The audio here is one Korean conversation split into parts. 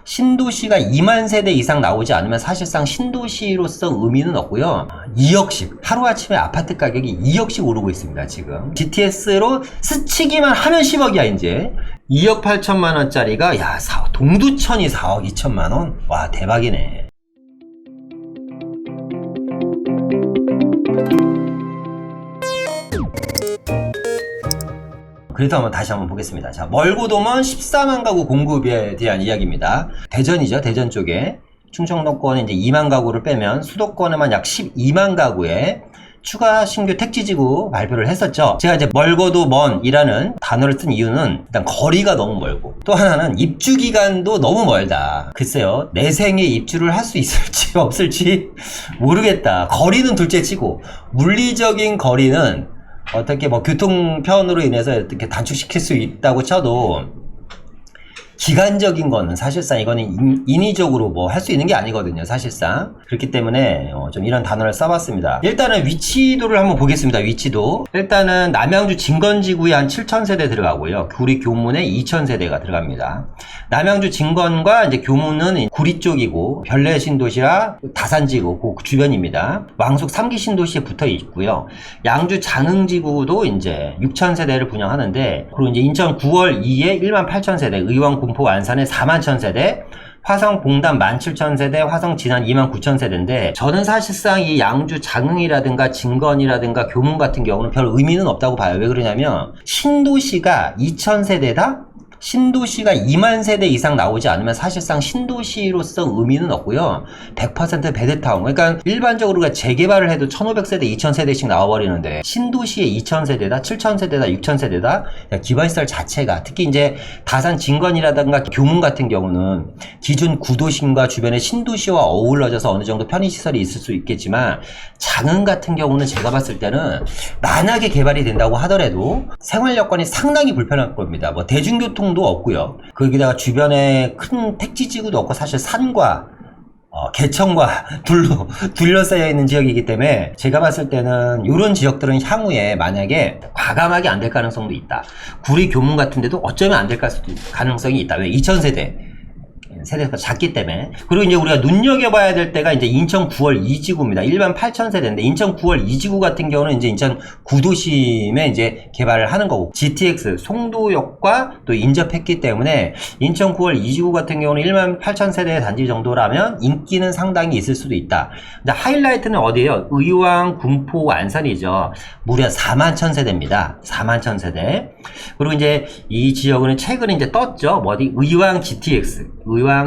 신도시가 2만 세대 이상 나오지 않으면 사실상 신도시로서 의미는 없고요. 2억씩, 하루아침에 아파트 가격이 2억씩 오르고 있습니다, 지금. GTS로 스치기만 하면 10억이야, 이제. 2억 8천만 원짜리가, 야, 동두천이 4억 2천만 원? 와, 대박이네. 그래도 한번 다시 한번 보겠습니다. 자, 멀고도 먼 14만 가구 공급에 대한 이야기입니다. 대전이죠. 대전 쪽에. 충청도권에 이제 2만 가구를 빼면 수도권에만 약 12만 가구에 추가 신규 택지지구 발표를 했었죠. 제가 이제 멀고도 먼이라는 단어를 쓴 이유는 일단 거리가 너무 멀고 또 하나는 입주 기간도 너무 멀다. 글쎄요. 내 생에 입주를 할 수 있을지 없을지 모르겠다. 거리는 둘째치고 물리적인 거리는 어떻게 뭐 교통편으로 인해서 이렇게 단축시킬 수 있다고 쳐도 기간적인 거는 사실상 이거는 인위적으로 뭐 할 수 있는 게 아니거든요, 사실상. 그렇기 때문에 좀 이런 단어를 써봤습니다. 일단은 위치도를 한번 보겠습니다. 위치도. 일단은 남양주 진건지구에 한 7,000세대 들어가고요. 구리 교문에 2,000세대가 들어갑니다. 남양주 진건과 이제 교문은 구리 쪽이고 별내 신도시라 다산지구 그 주변입니다. 왕숙 3기 신도시에 붙어 있고요. 양주 장흥지구도 이제 6,000세대를 분양하는데, 그리고 이제 인천 9월 2에 18,000세대, 의왕 군포 안산에 41,000세대, 화성 봉담 17,000세대, 화성 진안 29,000세대인데 저는 사실상 이 양주 장흥이라든가 진건이라든가 교문 같은 경우는 별 의미는 없다고 봐요. 왜 그러냐면 신도시가 2,000세대다? 신도시가 2만 세대 이상 나오지 않으면 사실상 신도시로서 의미는 없고요. 100% 베드타운. 그러니까 일반적으로 재개발을 해도 1,500세대, 2,000세대씩 나와버리는데 신도시에 2,000세대다, 7,000세대다, 6,000세대다 기반시설 자체가, 특히 이제 다산 진건이라든가 교문 같은 경우는 기존 구도심과 주변의 신도시와 어우러져서 어느 정도 편의시설이 있을 수 있겠지만 장흥 같은 경우는 제가 봤을 때는 만약에 개발이 된다고 하더라도 생활 여건이 상당히 불편할 겁니다. 뭐 대중교통도 없고요. 거기다가 주변에 큰 택지지구도 없고 사실 산과 개천과 둘러싸여 있는 지역이기 때문에 제가 봤을 때는 이런 지역들은 향후에 만약에 과감하게 안 될 가능성도 있다. 구리 교문 같은 데도 어쩌면 안 될 가능성이 있다. 왜? 2,000세대. 세대가 작기 때문에. 그리고 이제 우리가 눈여겨봐야 될 때가 이제 인천 9월 2지구입니다. 일반 8,000세대인데 인천 9월 2지구 같은 경우는 이제 인천 구도심에 이제 개발을 하는 거고, GTX 송도역과 또 인접했기 때문에 인천 9월 2지구 같은 경우는 18,000세대 단지 정도라면 인기는 상당히 있을 수도 있다. 근데 하이라이트는 어디예요? 의왕, 군포, 안산이죠. 무려 41,000세대입니다. 41,000세대. 그리고 이제 이 지역은 최근에 이제 떴죠. 어디? 의왕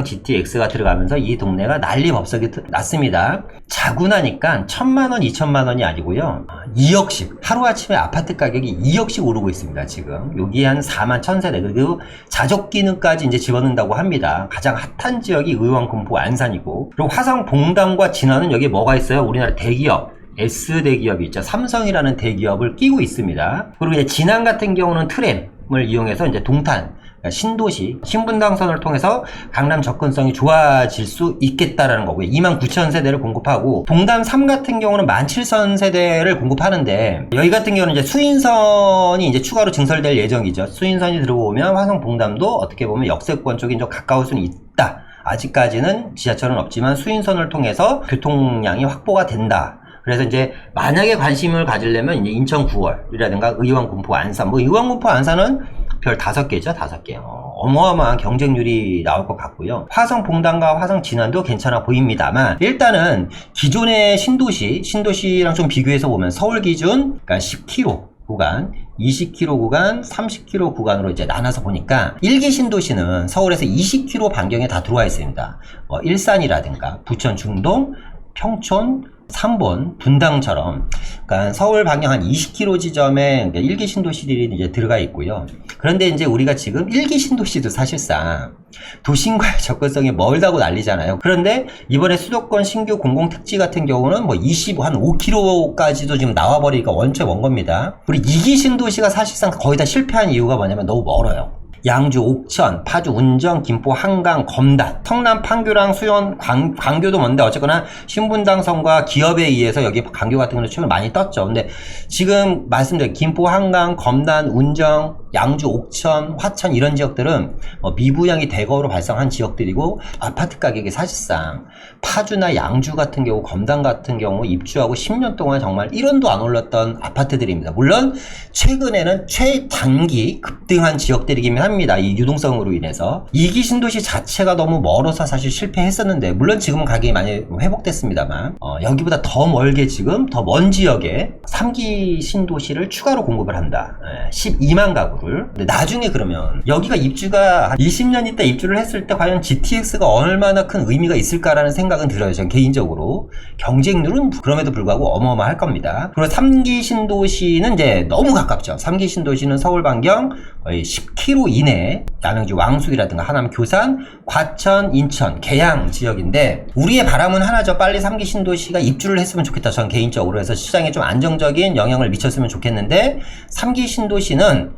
GTX가 들어가면서 이 동네가 난리법석이 났습니다. 자고 나니까 1,000만원, 2,000만원이 아니고요. 2억씩, 하루아침에 아파트 가격이 2억씩 오르고 있습니다, 지금. 여기 한 41,000세대, 그리고 자족 기능까지 이제 집어넣는다고 합니다. 가장 핫한 지역이 의왕, 군포, 안산이고, 그리고 화성 봉담과 진안은 여기 뭐가 있어요? 우리나라 대기업. S대기업이 있죠. 삼성이라는 대기업을 끼고 있습니다. 그리고 이제 진안 같은 경우는 트램을 이용해서 이제 동탄, 신도시, 신분당선을 통해서 강남 접근성이 좋아질 수 있겠다라는 거고요. 29,000세대를 공급하고, 봉담 3 같은 경우는 17,000세대를 공급하는데, 여기 같은 경우는 이제 수인선이 이제 추가로 증설될 예정이죠. 수인선이 들어오면 화성 봉담도 어떻게 보면 역세권 쪽이 좀 가까울 수는 있다. 아직까지는 지하철은 없지만 수인선을 통해서 교통량이 확보가 된다. 그래서 이제 만약에 관심을 가지려면 이제 인천 9월이라든가 의왕, 군포, 안산, 뭐 의왕, 군포, 안산은 별 5개죠, 5개. 어마어마한 경쟁률이 나올 것 같고요. 화성 봉담과 화성 진안도 괜찮아 보입니다만, 일단은 기존의 신도시랑 좀 비교해서 보면 서울 기준, 그러니까 10km 구간, 20km 구간, 30km 구간으로 이제 나눠서 보니까 1기 신도시는 서울에서 20km 반경에 다 들어와 있습니다. 일산이라든가 부천 중동, 평촌, 삼본, 분당처럼, 그러니까 서울 방향 한 20km 지점에 1기 신도시들이 이제 들어가 있고요. 그런데 이제 우리가 지금 1기 신도시도 사실상 도심과의 접근성이 멀다고 난리잖아요. 그런데 이번에 수도권 신규 공공택지 같은 경우는 뭐 한 5km까지도 지금 나와버리니까 원체 먼 겁니다. 우리 2기 신도시가 사실상 거의 다 실패한 이유가 뭐냐면 너무 멀어요. 양주, 옥천, 파주, 운정, 김포, 한강, 검단, 성남, 판교랑 수원, 광교도 먼데 어쨌거나 신분당선과 기업에 의해서 여기 광교 같은 경우는 최근에 많이 떴죠. 근데 지금 말씀드린 김포, 한강, 검단, 운정, 양주, 옥천, 화천 이런 지역들은 미분양이 대거로 발생한 지역들이고 아파트 가격이 사실상 파주나 양주 같은 경우, 검단 같은 경우 입주하고 10년 동안 정말 1원도 안 올랐던 아파트들입니다. 물론 최근에는 최단기 급등한 지역들이긴 합니다. 이 유동성으로 인해서. 2기 신도시 자체가 너무 멀어서 사실 실패했었는데 물론 지금은 가격이 많이 회복됐습니다만 여기보다 더 멀게 지금 더 먼 지역에 3기 신도시를 추가로 공급을 한다. 12만 가구를. 근데 나중에 그러면 여기가 입주가 한 20년 있다 입주를 했을 때 과연 GTX가 얼마나 큰 의미가 있을까라는 생각은 들어요. 전 개인적으로. 경쟁률은 그럼에도 불구하고 어마어마할 겁니다. 그리고 3기 신도시는 이제 너무 가깝죠. 3기 신도시는 서울 반경 거의 10km 이내 남양주 왕숙이라든가 하남 교산, 과천, 인천, 계양 지역인데 우리의 바람은 하나죠. 빨리 3기 신도시가 입주를 했으면 좋겠다. 전 개인적으로. 해서 시장에 좀 안정적인 영향을 미쳤으면 좋겠는데 3기 신도시는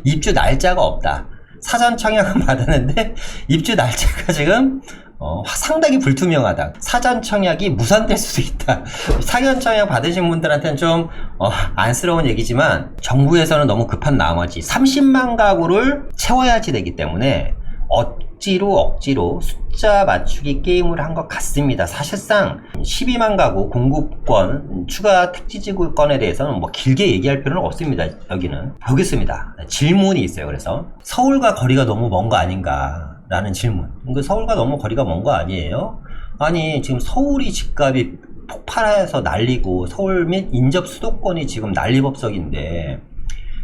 입주 날짜가 없다. 사전 청약은 받았는데 입주 날짜가 지금 상당히 불투명하다. 사전 청약이 무산될 수도 있다. 사전 청약 받으신 분들한테는 좀 안쓰러운 얘기지만 정부에서는 너무 급한 나머지 30만 가구를 채워야지 되기 때문에 억지로 숫자 맞추기 게임을 한 것 같습니다. 사실상 12만 가구 공급권 추가 택지지구권에 대해서는 뭐 길게 얘기할 필요는 없습니다. 여기는 보겠습니다. 질문이 있어요. 그래서 서울과 거리가 너무 먼 거 아닌가 라는 질문. 서울과 너무 거리가 먼 거 아니에요? 아니 지금 서울이 집값이 폭발해서 난리고 서울 및 인접 수도권이 지금 난리법석인데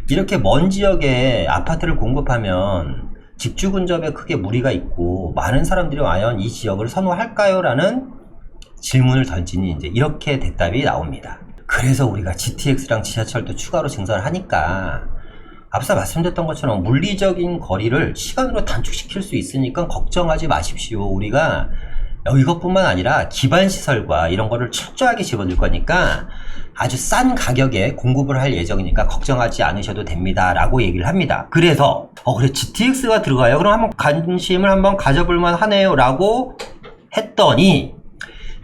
이렇게 먼 지역에 아파트를 공급하면 집주 근접에 크게 무리가 있고 많은 사람들이 과연 이 지역을 선호할까요? 라는 질문을 던지니 이제 이렇게 대답이 나옵니다. 그래서 우리가 GTX랑 지하철도 추가로 증설을 하니까 앞서 말씀드렸던 것처럼 물리적인 거리를 시간으로 단축시킬 수 있으니까 걱정하지 마십시오. 우리가 이것뿐만 아니라 기반시설과 이런 거를 철저하게 집어넣을 거니까 아주 싼 가격에 공급을 할 예정이니까 걱정하지 않으셔도 됩니다 라고 얘기를 합니다. 그래서 그래 GTX가 들어가요? 그럼 한번 관심을 한번 가져볼만 하네요 라고 했더니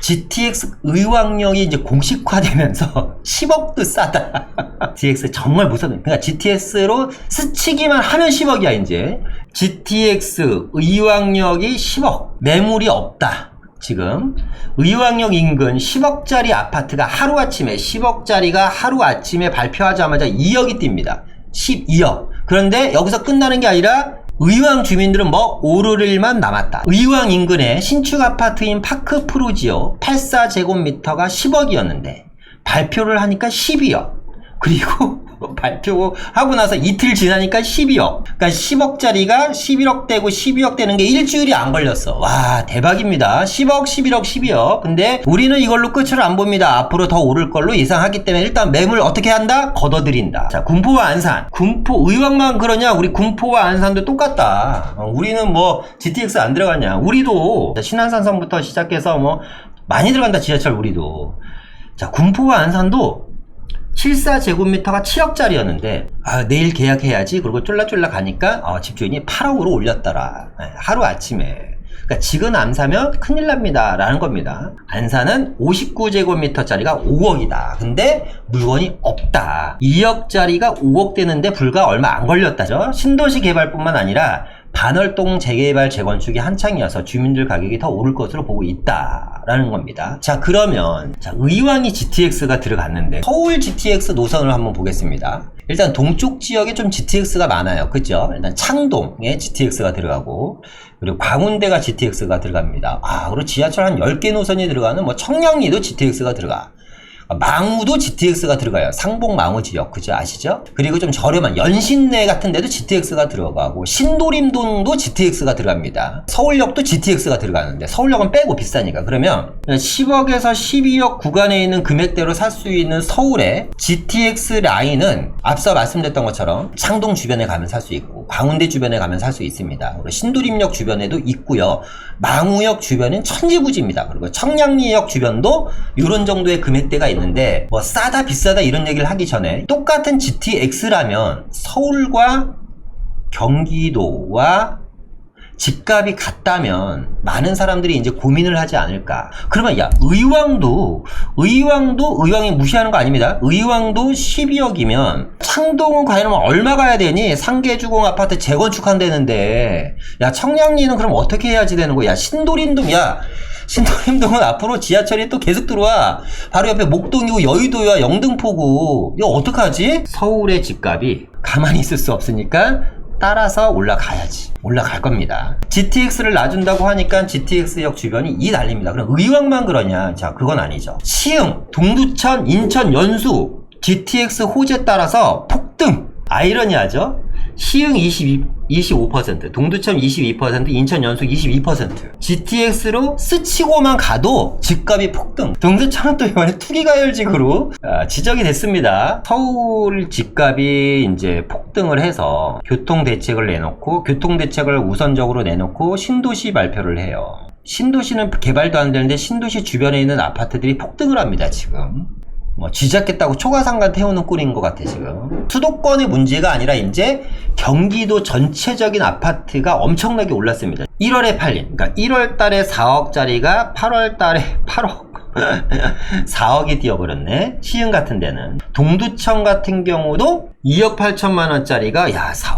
GTX 의왕역이 이제 공식화되면서 10억도 싸다. GTX 정말 무서운. 그러니까 GTX로 스치기만 하면 10억이야 이제. GTX 의왕역이 10억. 매물이 없다. 지금 의왕역 인근 10억짜리 아파트가 하루아침에 10억짜리가 하루아침에 발표하자마자 2억이 뜁니다. 12억. 그런데 여기서 끝나는 게 아니라 의왕 주민들은 뭐 오를 일만 남았다. 의왕 인근의 신축 아파트인 파크 프루지오 84제곱미터가 10억이었는데 발표를 하니까 12억. 그리고 발표하고 나서 이틀 지나니까 12억. 그러니까 10억짜리가 11억 되고 12억 되는 게 일주일이 안 걸렸어. 와, 대박입니다. 10억, 11억, 12억. 근데 우리는 이걸로 끝을 안 봅니다. 앞으로 더 오를 걸로 예상하기 때문에 일단 매물 어떻게 한다? 걷어들인다. 자, 군포와 안산. 군포, 의왕만 그러냐? 우리 군포와 안산도 똑같다. 우리는 뭐 GTX 안 들어갔냐? 우리도 신안산선부터 시작해서 뭐 많이 들어간다. 지하철 우리도. 자, 군포와 안산도 74제곱미터가 7억짜리였는데 내일 계약해야지. 그리고 쫄라쫄라 가니까 집주인이 8억으로 올렸더라. 하루 아침에. 그러니까 지금 안 사면 큰일 납니다 라는 겁니다. 안산은 59제곱미터짜리가 5억이다. 근데 물건이 없다. 2억짜리가 5억 되는데 불과 얼마 안 걸렸다죠. 신도시 개발뿐만 아니라 반월동 재개발 재건축이 한창이어서 주민들 가격이 더 오를 것으로 보고 있다라는 겁니다. 자, 그러면 의왕이 GTX가 들어갔는데 서울 GTX 노선을 한번 보겠습니다. 일단 동쪽 지역에 좀 GTX가 많아요. 그죠? 일단 창동에 GTX가 들어가고 그리고 광운대가 GTX가 들어갑니다. 그리고 지하철 한 10개 노선이 들어가는 뭐 청량리도 GTX가 들어가. 망우도 GTX가 들어가요. 상봉 망우 지역. 그죠? 아시죠? 그리고 좀 저렴한 연신내 같은 데도 GTX가 들어가고 신도림동도 GTX가 들어갑니다. 서울역도 GTX가 들어가는데 서울역은 빼고 비싸니까. 그러면 10억에서 12억 구간에 있는 금액대로 살 수 있는 서울의 GTX 라인은 앞서 말씀드렸던 것처럼 창동 주변에 가면 살 수 있고 광운대 주변에 가면 살 수 있습니다. 그리고 신도림역 주변에도 있고요. 망우역 주변은 천지부지입니다. 그리고 청량리역 주변도 이런 정도의 금액대가 있는데 뭐 싸다 비싸다 이런 얘기를 하기 전에 똑같은 GTX라면 서울과 경기도와 집값이 같다면 많은 사람들이 이제 고민을 하지 않을까. 그러면 야, 의왕이 무시하는 거 아닙니다. 의왕도 12억이면 창동은 과연 얼마 가야 되니? 상계주공 아파트 재건축한다는데, 야, 청량리는 그럼 어떻게 해야지 되는 거야? 신도림동은 앞으로 지하철이 또 계속 들어와. 바로 옆에 목동이고 여의도야, 영등포고. 이거 어떡하지? 서울의 집값이 가만히 있을 수 없으니까 따라서 올라갈 겁니다. GTX를 놔준다고 하니까 GTX역 주변이 이 난립니다. 그럼 의왕만 그러냐? 자, 그건 아니죠. 시흥, 동두천, 인천, 연수 GTX 호재에 따라서 폭등. 아이러니하죠? 시흥 25%, 동두천 22%, 인천 연수 22%. GTX로 스치고만 가도 집값이 폭등. 동두천은 또 이번에 투기가열직으로 지적이 됐습니다. 서울 집값이 이제 폭등을 해서 교통대책을 우선적으로 내놓고 신도시 발표를 해요. 신도시는 개발도 안 되는데 신도시 주변에 있는 아파트들이 폭등을 합니다, 지금. 쥐잡겠다고 초가상가 태우는 꼴인 것 같아, 지금. 수도권의 문제가 아니라 이제 경기도 전체적인 아파트가 엄청나게 올랐습니다. 1월에 팔린, 그러니까 1월 달에 4억짜리가 8월 달에 8억. 4억이 뛰어버렸네. 시흥 같은 데는. 동두천 같은 경우도 2억 8천만 원짜리가,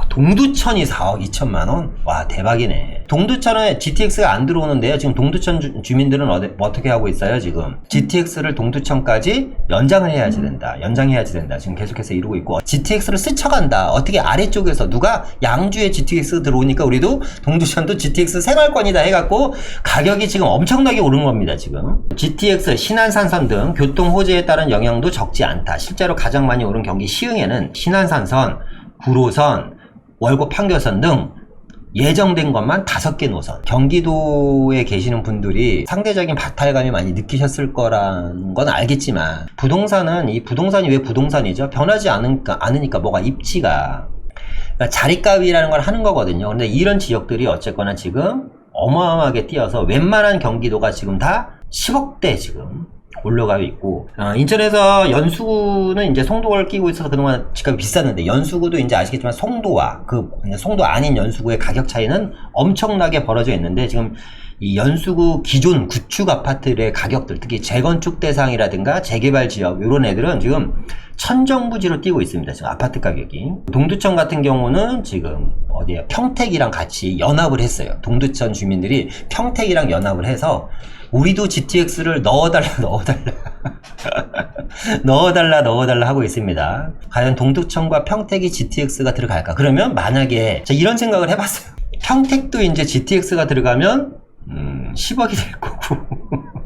동두천이 4억 2천만 원? 와, 대박이네. 동두천에 GTX가 안 들어오는데요. 지금 동두천 주민들은 어떻게 하고 있어요, 지금? GTX를 동두천까지 연장해야지 된다. 지금 계속해서 이루고 있고. GTX를 스쳐간다. 어떻게 아래쪽에서 누가 양주에 GTX 들어오니까 우리도 동두천도 GTX 생활권이다 해갖고 가격이 지금 엄청나게 오른 겁니다, 지금. GTX, 신안산선 등 교통 호재에 따른 영향도 적지 않다. 실제로 가장 많이 오른 경기 시흥에는 신안산선, 구로선, 월곡 판교선 등 예정된 것만 5개 노선. 경기도에 계시는 분들이 상대적인 박탈감이 많이 느끼셨을 거라는 건 알겠지만, 부동산이 왜 부동산이죠? 변하지 않으니까 뭐가 입지가. 그러니까 자리값이라는 걸 하는 거거든요. 근데 이런 지역들이 어쨌거나 지금 어마어마하게 뛰어서 웬만한 경기도가 지금 다 10억대 지금 올라가고 있고, 인천에서 연수구는 이제 송도를 끼고 있어서 그동안 집값이 비쌌는데, 연수구도 이제 아시겠지만 송도와 송도 아닌 연수구의 가격 차이는 엄청나게 벌어져 있는데, 지금 이 연수구 기존 구축 아파트의 가격들, 특히 재건축 대상이라든가 재개발 지역 이런 애들은 지금 천정부지로 뛰고 있습니다. 지금 아파트 가격이. 동두천 같은 경우는 지금 평택이랑 같이 연합을 했어요. 동두천 주민들이 평택이랑 연합을 해서 우리도 GTX를 넣어달라 하고 있습니다. 과연 동두천과 평택이 GTX가 들어갈까? 그러면 만약에 이런 생각을 해봤어요. 평택도 이제 GTX가 들어가면 10억이 될 거고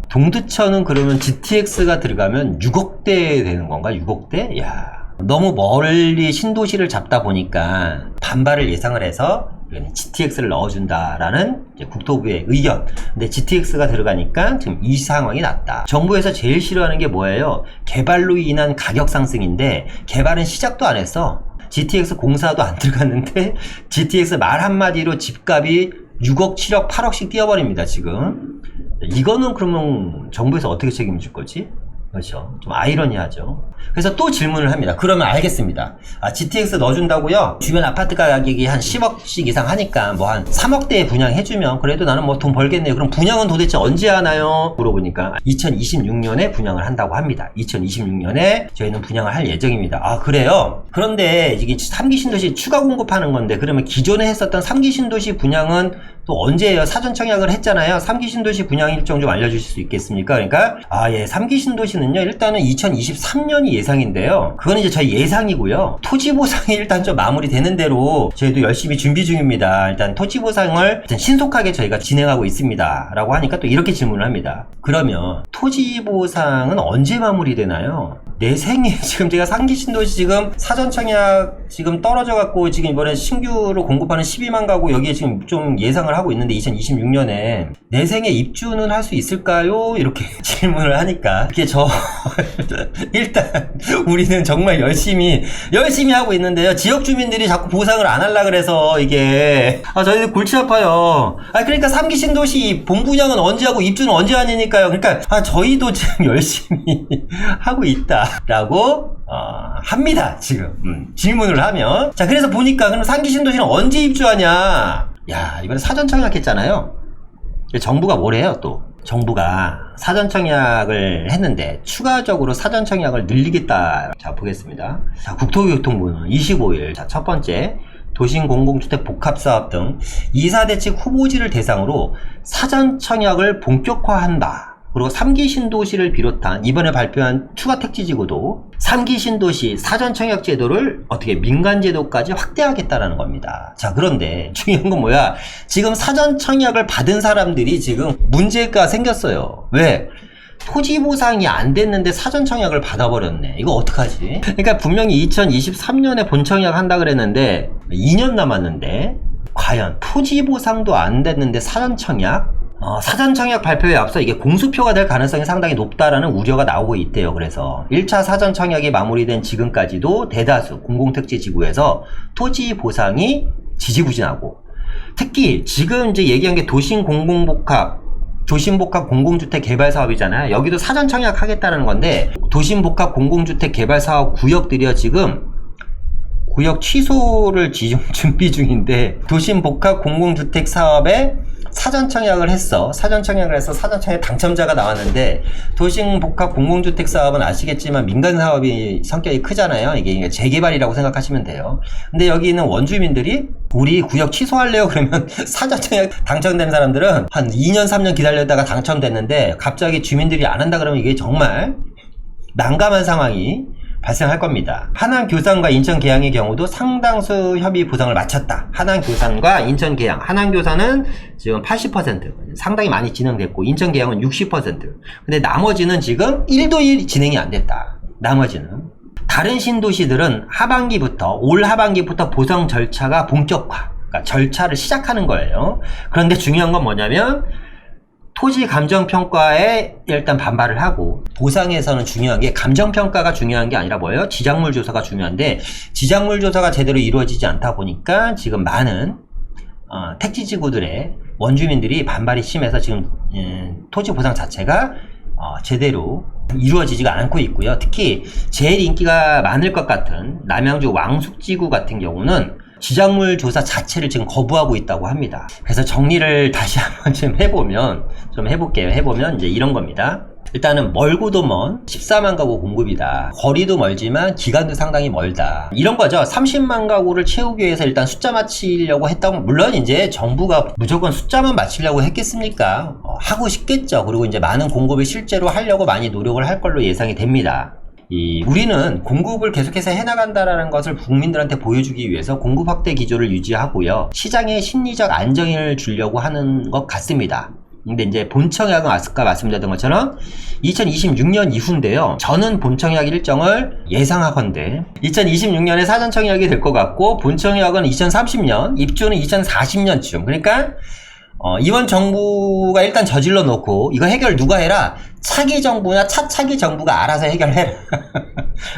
동두천은 그러면 GTX가 들어가면 6억대 되는 건가? 6억대? 야, 너무 멀리 신도시를 잡다 보니까 반발을 예상을 해서 GTX를 넣어준다라는 국토부의 의견. 근데 GTX가 들어가니까 지금 이 상황이 났다. 정부에서 제일 싫어하는 게 뭐예요? 개발로 인한 가격 상승인데, 개발은 시작도 안 했어. GTX 공사도 안 들어갔는데 GTX 말 한마디로 집값이 6억, 7억, 8억씩 뛰어버립니다, 지금. 이거는 그러면 정부에서 어떻게 책임질 거지? 그렇죠. 좀 아이러니하죠. 그래서 또 질문을 합니다. 그러면 알겠습니다. GTX 넣어준다고요? 주변 아파트 가격이 한 10억씩 이상 하니까 뭐 한 3억대에 분양해주면 그래도 나는 뭐 돈 벌겠네요. 그럼 분양은 도대체 언제 하나요? 물어보니까 2026년에 분양을 한다고 합니다. 2026년에 저희는 분양을 할 예정입니다. 그래요? 그런데 이게 3기 신도시 추가 공급하는 건데, 그러면 기존에 했었던 3기 신도시 분양은 또 언제예요? 사전 청약을 했잖아요. 3기 신도시 분양 일정 좀 알려주실 수 있겠습니까? 그러니까 3기 신도시는요, 일단은 2023년이 예상인데요. 그건 이제 저희 예상이고요. 토지 보상이 일단 좀 마무리되는 대로 저희도 열심히 준비 중입니다. 일단 토지 보상을 일단 신속하게 저희가 진행하고 있습니다. 라고 하니까 또 이렇게 질문을 합니다. 그러면 토지 보상은 언제 마무리되나요? 내 생에 지금 제가 3기 신도시 지금 사전 청약 지금 떨어져 갖고 지금 이번에 신규로 공급하는 12만 가구 여기에 지금 좀 예상을 하고 있는데, 2026년에 내 생에 입주는 할 수 있을까요? 이렇게 질문을 하니까, 이게 일단 우리는 정말 열심히 하고 있는데요. 지역 주민들이 자꾸 보상을 안 하려 그래서 이게 저희들 골치 아파요. 그러니까 3기 신도시 본분양은 언제 하고 입주는 언제 하니까요. 그러니까 저희도 지금 열심히 하고 있다라고 합니다. 지금 질문을 하면. 자, 그래서 보니까 그럼 3기 신도시는 언제 입주하냐? 야, 이번에 사전 청약했잖아요. 정부가 뭐래요? 또 정부가 사전 청약을 했는데 추가적으로 사전 청약을 늘리겠다. 자, 보겠습니다. 자, 국토교통부는 25일 자, 첫 번째 도심 공공주택 복합사업 등 2사 대책 후보지를 대상으로 사전 청약을 본격화한다. 그리고 3기 신도시를 비롯한 이번에 발표한 추가 택지지구도 3기 신도시 사전 청약 제도를 어떻게 민간 제도까지 확대하겠다라는 겁니다. 자, 그런데 중요한 건 뭐야? 지금 사전 청약을 받은 사람들이 지금 문제가 생겼어요. 왜? 토지 보상이 안 됐는데 사전 청약을 받아버렸네. 이거 어떡하지? 그러니까 분명히 2023년에 본 청약 한다 그랬는데 2년 남았는데 과연 토지 보상도 안 됐는데 사전 청약? 사전 청약 발표에 앞서 이게 공수표가 될 가능성이 상당히 높다라는 우려가 나오고 있대요. 그래서 1차 사전 청약이 마무리된 지금까지도 대다수 공공택지 지구에서 토지 보상이 지지부진하고, 특히 지금 이제 얘기한 게 도심복합 공공주택 개발 사업이잖아요. 여기도 사전 청약 하겠다는 건데, 도심복합 공공주택 개발 사업 구역들이요, 지금 구역 취소를 준비 중인데, 도심복합 공공주택 사업에 사전 청약을 해서 사전 청약 당첨자가 나왔는데, 도심복합 공공주택 사업은 아시겠지만 민간 사업이 성격이 크잖아요. 이게 재개발이라고 생각하시면 돼요. 근데 여기 있는 원주민들이 우리 구역 취소할래요? 그러면 사전 청약 당첨된 사람들은 한 2년 3년 기다렸다가 당첨됐는데 갑자기 주민들이 안 한다 그러면 이게 정말 난감한 상황이 발생할 겁니다. 하남 교산과 인천 계양의 경우도 상당수 협의 보상을 마쳤다. 하남 교산과 인천 계양. 하남 교산은 지금 80% 상당히 많이 진행됐고, 인천 계양은 60%. 근데 나머지는 지금 1도 1 진행이 안 됐다. 나머지는. 다른 신도시들은 올 하반기부터 보상 절차가 본격화. 그러니까 절차를 시작하는 거예요. 그런데 중요한 건 뭐냐면, 토지 감정평가에 일단 반발을 하고, 보상에서는 중요한 게 감정평가가 중요한 게 아니라 뭐예요? 지작물 조사가 중요한데, 지작물 조사가 제대로 이루어지지 않다 보니까 지금 많은 택지지구들의 원주민들이 반발이 심해서 지금 토지 보상 자체가 제대로 이루어지지가 않고 있고요. 특히 제일 인기가 많을 것 같은 남양주 왕숙지구 같은 경우는 지작물 조사 자체를 지금 거부하고 있다고 합니다. 그래서 정리를 다시 한번 좀 해볼게요. 해보면 이제 이런 겁니다. 일단은 멀고도 먼 14만 가구 공급이다. 거리도 멀지만 기간도 상당히 멀다. 이런 거죠. 30만 가구를 채우기 위해서 일단 숫자 맞추려고 했던, 물론 이제 정부가 무조건 숫자만 맞추려고 했겠습니까? 하고 싶겠죠. 그리고 이제 많은 공급을 실제로 하려고 많이 노력을 할 걸로 예상이 됩니다. 우리는 공급을 계속해서 해나간다라는 것을 국민들한테 보여주기 위해서 공급 확대 기조를 유지하고요. 시장에 심리적 안정을 주려고 하는 것 같습니다. 근데 이제 본청약은 아까 말씀드렸던 것처럼 2026년 이후인데요. 저는 본청약 일정을 예상하건대 2026년에 사전청약이 될 것 같고, 본청약은 2030년, 입주는 2040년쯤. 그러니까 이번 정부가 일단 저질러 놓고 이거 해결 누가 해라? 차기 정부나 차차기 정부가 알아서 해결해라.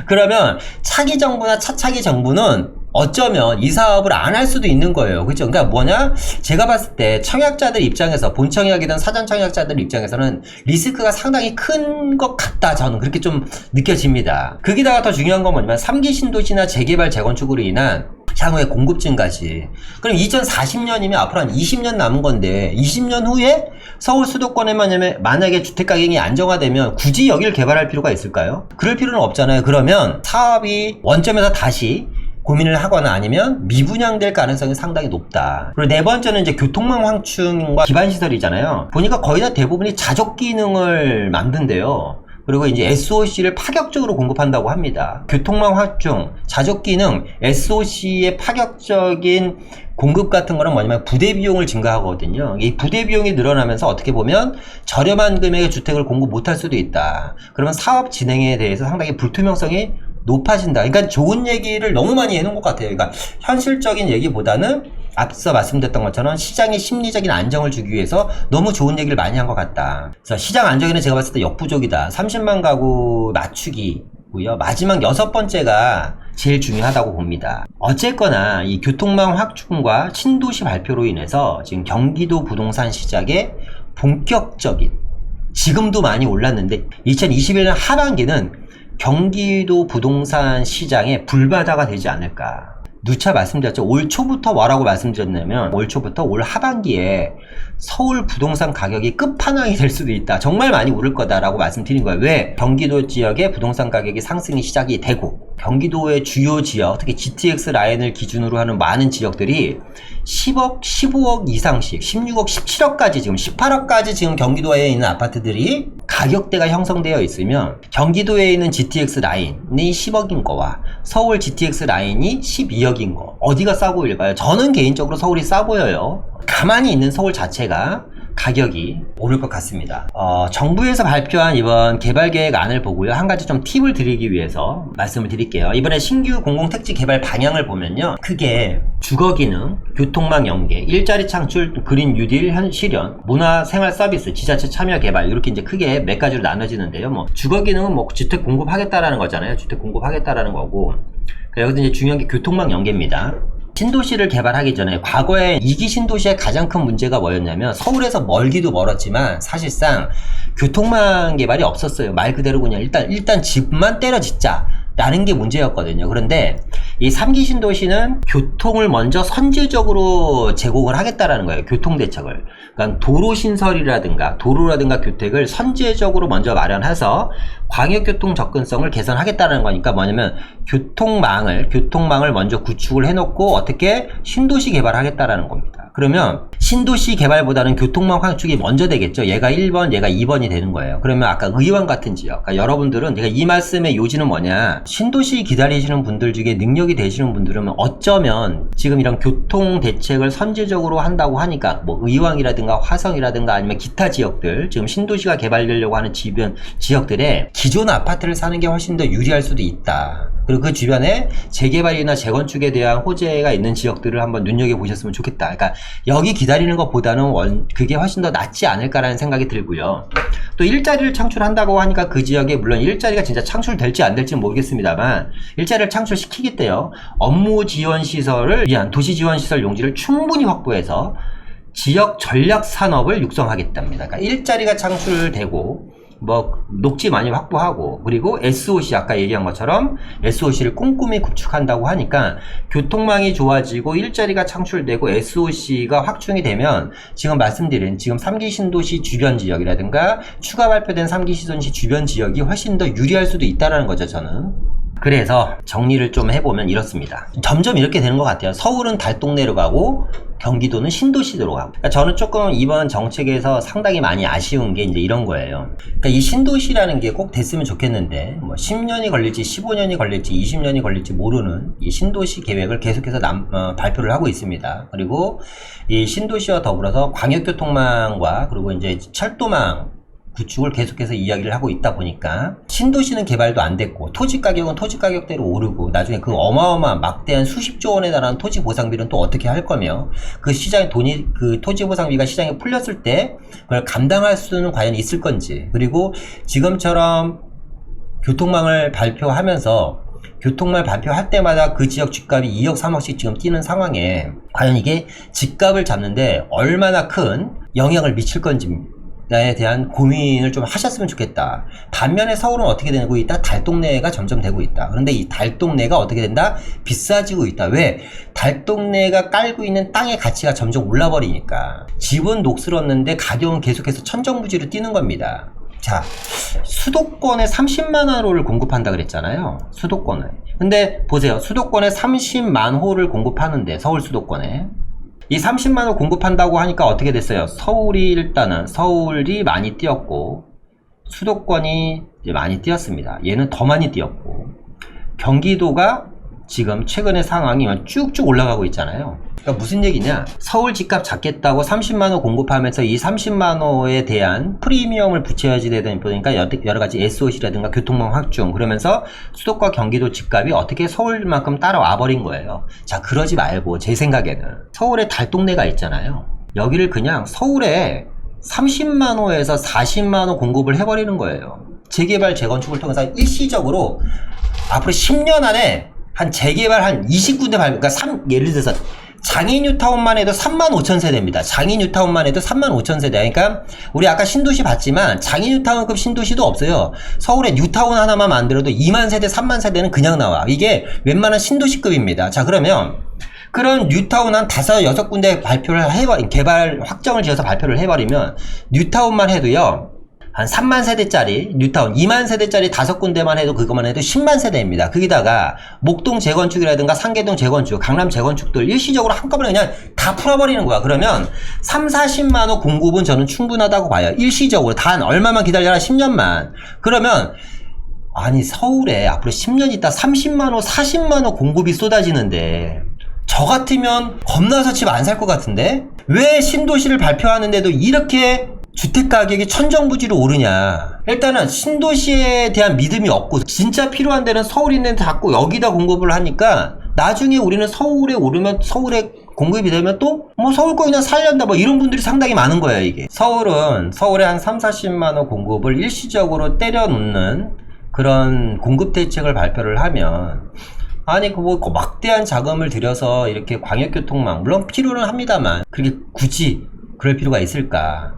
그러면 차기 정부나 차차기 정부는 어쩌면 이 사업을 안 할 수도 있는 거예요. 그죠? 그러니까 뭐냐? 제가 봤을 때 청약자들 입장에서, 본청약이든 사전청약자들 입장에서는 리스크가 상당히 큰 것 같다. 저는 그렇게 좀 느껴집니다. 거기다가 더 중요한 건 뭐냐면 3기 신도시나 재개발 재건축으로 인한 향후의 공급 증가지. 그럼 2040년이면 앞으로 한 20년 남은 건데, 20년 후에 서울 수도권에만 만약에 주택 가격이 안정화되면 굳이 여기를 개발할 필요가 있을까요? 그럴 필요는 없잖아요. 그러면 사업이 원점에서 다시 고민을 하거나 아니면 미분양될 가능성이 상당히 높다. 그리고 네 번째는 이제 교통망 확충과 기반시설이잖아요. 보니까 거의 다 대부분이 자족 기능을 만든대요. 그리고 이제 SOC를 파격적으로 공급한다고 합니다. 교통망 확충, 자족 기능, SOC의 파격적인 공급 같은 거는 뭐냐면 부대 비용을 증가하거든요. 이 부대 비용이 늘어나면서 어떻게 보면 저렴한 금액의 주택을 공급 못할 수도 있다. 그러면 사업 진행에 대해서 상당히 불투명성이 높아진다. 그러니까 좋은 얘기를 너무 많이 해놓은 것 같아요. 그러니까 현실적인 얘기보다는 앞서 말씀드렸던 것처럼 시장의 심리적인 안정을 주기 위해서 너무 좋은 얘기를 많이 한 것 같다. 그래서 시장 안정에는 제가 봤을 때 역부족이다. 30만 가구 맞추기 마지막 6번째가 제일 중요하다고 봅니다. 어쨌거나 이 교통망 확충과 신도시 발표로 인해서 지금 경기도 부동산 시장에 본격적인, 지금도 많이 올랐는데 2021년 하반기는 경기도 부동산 시장의 불바다가 되지 않을까. 누차 말씀드렸죠. 올 초부터 뭐라고 말씀드렸냐면 올 초부터 올 하반기에 서울 부동산 가격이 끝판왕이 될 수도 있다. 정말 많이 오를 거다라고 말씀드린 거예요. 왜? 경기도 지역의 부동산 가격이 상승이 시작이 되고 경기도의 주요 지역, 특히 GTX 라인을 기준으로 하는 많은 지역들이 10억, 15억 이상씩 16억, 17억까지 지금 18억까지 지금 경기도에 있는 아파트들이 가격대가 형성되어 있으면 경기도에 있는 GTX 라인이 10억인 거와 서울 GTX 라인이 12억인 거 어디가 싸 보일까요? 저는 개인적으로 서울이 싸 보여요. 가만히 있는 서울 자체가 가격이 오를 것 같습니다. 정부에서 발표한 이번 개발계획안을 보고요. 한 가지 좀 팁을 드리기 위해서 말씀을 드릴게요. 이번에 신규 공공택지 개발 방향을 보면요. 크게 주거기능, 교통망 연계, 일자리 창출, 그린 뉴딜 실현, 문화생활 서비스, 지자체 참여 개발 이렇게 이제 크게 몇 가지로 나눠지는데요. 뭐 주거기능은 뭐 주택 공급하겠다라는 거잖아요. 주택 공급하겠다라는 거고 여기서 이제 중요한 게 교통망 연계입니다. 신도시를 개발하기 전에 과거에 2기 신도시의 가장 큰 문제가 뭐였냐면 서울에서 멀기도 멀었지만 사실상 교통망 개발이 없었어요. 말 그대로 그냥 일단 집만 때려 짓자 라는 게 문제였거든요. 그런데 이 3기 신도시는 교통을 먼저 선제적으로 제공을 하겠다라는 거예요. 교통대책을. 그러니까 도로라든가 교택을 선제적으로 먼저 마련해서 광역교통 접근성을 개선하겠다는 거니까 뭐냐면 교통망을 먼저 구축을 해놓고 어떻게 신도시 개발하겠다라는 겁니다. 그러면 신도시 개발보다는 교통망 확충이 먼저 되겠죠. 얘가 1번, 얘가 2번이 되는 거예요. 그러면 아까 의왕 같은 지역, 그러니까 여러분들은 제가 이 말씀의 요지는 뭐냐, 신도시 기다리시는 분들 중에 능력이 되시는 분들은 어쩌면 지금 이런 교통 대책을 선제적으로 한다고 하니까 뭐 의왕이라든가 화성이라든가 아니면 기타 지역들, 지금 신도시가 개발되려고 하는 주변 지역들에 기존 아파트를 사는 게 훨씬 더 유리할 수도 있다. 그리고 그 주변에 재개발이나 재건축에 대한 호재가 있는 지역들을 한번 눈여겨보셨으면 좋겠다. 그러니까 여기 기다리는 것보다는 그게 훨씬 더 낫지 않을까라는 생각이 들고요. 또 일자리를 창출한다고 하니까 그 지역에 물론 일자리가 진짜 창출될지 안 될지는 모르겠습니다만 일자리를 창출시키겠대요. 업무 지원 시설을 위한 도시 지원 시설 용지를 충분히 확보해서 지역 전략 산업을 육성하겠답니다. 그러니까 일자리가 창출되고 뭐 녹지 많이 확보하고 그리고 SOC 아까 얘기한 것처럼 SOC를 꼼꼼히 구축한다고 하니까 교통망이 좋아지고 일자리가 창출되고 SOC가 확충이 되면 지금 말씀드린 지금 3기 신도시 주변 지역이라든가 추가 발표된 3기 신도시 주변 지역이 훨씬 더 유리할 수도 있다는 거죠. 저는 그래서 정리를 좀 해보면 이렇습니다. 점점 이렇게 되는 것 같아요. 서울은 달동네로 가고 경기도는 신도시로 가고. 그러니까 저는 조금 이번 정책에서 상당히 많이 아쉬운 게 이제 이런 거예요. 그러니까 이 신도시라는 게 꼭 됐으면 좋겠는데 뭐 10년이 걸릴지 15년이 걸릴지 20년이 걸릴지 모르는 이 신도시 계획을 계속해서 발표를 하고 있습니다. 그리고 이 신도시와 더불어서 광역교통망과 그리고 이제 철도망 구축을 계속해서 이야기를 하고 있다 보니까 신도시는 개발도 안 됐고 토지 가격은 토지 가격대로 오르고 나중에 그 어마어마한 막대한 수십조 원에 달하는 토지 보상비는 또 어떻게 할 거며 그 시장에 그 토지 보상비가 시장에 풀렸을 때 그걸 감당할 수는 과연 있을 건지 그리고 지금처럼 교통망을 발표하면서 교통망 발표할 때마다 그 지역 집값이 2억 3억씩 지금 뛰는 상황에 과연 이게 집값을 잡는데 얼마나 큰 영향을 미칠 건지 에 대한 고민을 좀 하셨으면 좋겠다. 반면에 서울은 어떻게 되고 있다? 달동네가 점점 되고 있다. 그런데 이 달동네가 어떻게 된다? 비싸지고 있다. 왜? 달동네가 깔고 있는 땅의 가치가 점점 올라버리니까 집은 녹슬었는데 가격은 계속해서 천정부지로 뛰는 겁니다. 자, 수도권에 30만 호를 공급한다 그랬잖아요. 수도권에. 근데 보세요. 수도권에 30만 호를 공급하는데 서울 수도권에 이 30만원 공급한다고 하니까 어떻게 됐어요? 서울이 많이 뛰었고 수도권이 이제 많이 뛰었습니다. 얘는 더 많이 뛰었고 경기도가 지금 최근의 상황이 쭉쭉 올라가고 있잖아요. 그러니까 무슨 얘기냐? 서울 집값 잡겠다고 30만원 공급하면서 이 30만원에 대한 프리미엄을 붙여야지 되다 보니까 여러가지 SOC라든가 교통망 확충 그러면서 수도권 경기도 집값이 어떻게 서울만큼 따라와 버린 거예요. 자, 그러지 말고 제 생각에는 서울에 달동네가 있잖아요. 여기를 그냥 서울에 30만호에서 40만호 공급을 해버리는 거예요. 재개발 재건축을 통해서 일시적으로 앞으로 10년 안에 한 재개발 한 20군데 그러니까 예를 들어서 장인 뉴타운만 해도 35,000세대입니다. 장인 뉴타운만 해도 35,000세대. 그러니까 우리 아까 신도시 봤지만 장인 뉴타운급 신도시도 없어요. 서울에 뉴타운 하나만 만들어도 2만 세대, 3만 세대는 그냥 나와. 이게 웬만한 신도시급입니다. 자, 그러면 그런 뉴타운 한 5, 6군데 개발 확정을 지어서 발표를 해버리면 뉴타운만 해도요. 한 3만 세대짜리 뉴타운 2만 세대짜리 5군데만 해도 그것만 해도 10만 세대입니다. 거기다가 목동 재건축이라든가 상계동 재건축, 강남 재건축들 일시적으로 한꺼번에 그냥 다 풀어버리는 거야. 그러면 3, 40만 호 공급은 저는 충분하다고 봐요. 일시적으로 단 얼마만 기다려라 10년만. 그러면 아니 서울에 앞으로 10년 있다 30만 호, 40만 호 공급이 쏟아지는데 저 같으면 겁나서 집 안 살 것 같은데? 왜 신도시를 발표하는데도 이렇게 주택 가격이 천정부지로 오르냐. 일단은 신도시에 대한 믿음이 없고 진짜 필요한 데는 서울에 있는 데 자꾸 여기다 공급을 하니까 나중에 우리는 서울에 오르면 서울에 공급이 되면 또 뭐 서울 거 그냥 살련다 뭐 이런 분들이 상당히 많은 거예요. 이게 서울에 한 3, 40만원 공급을 일시적으로 때려놓는 그런 공급 대책을 발표를 하면 아니 뭐 막대한 자금을 들여서 이렇게 광역교통망 물론 필요는 합니다만 그게 굳이 그럴 필요가 있을까.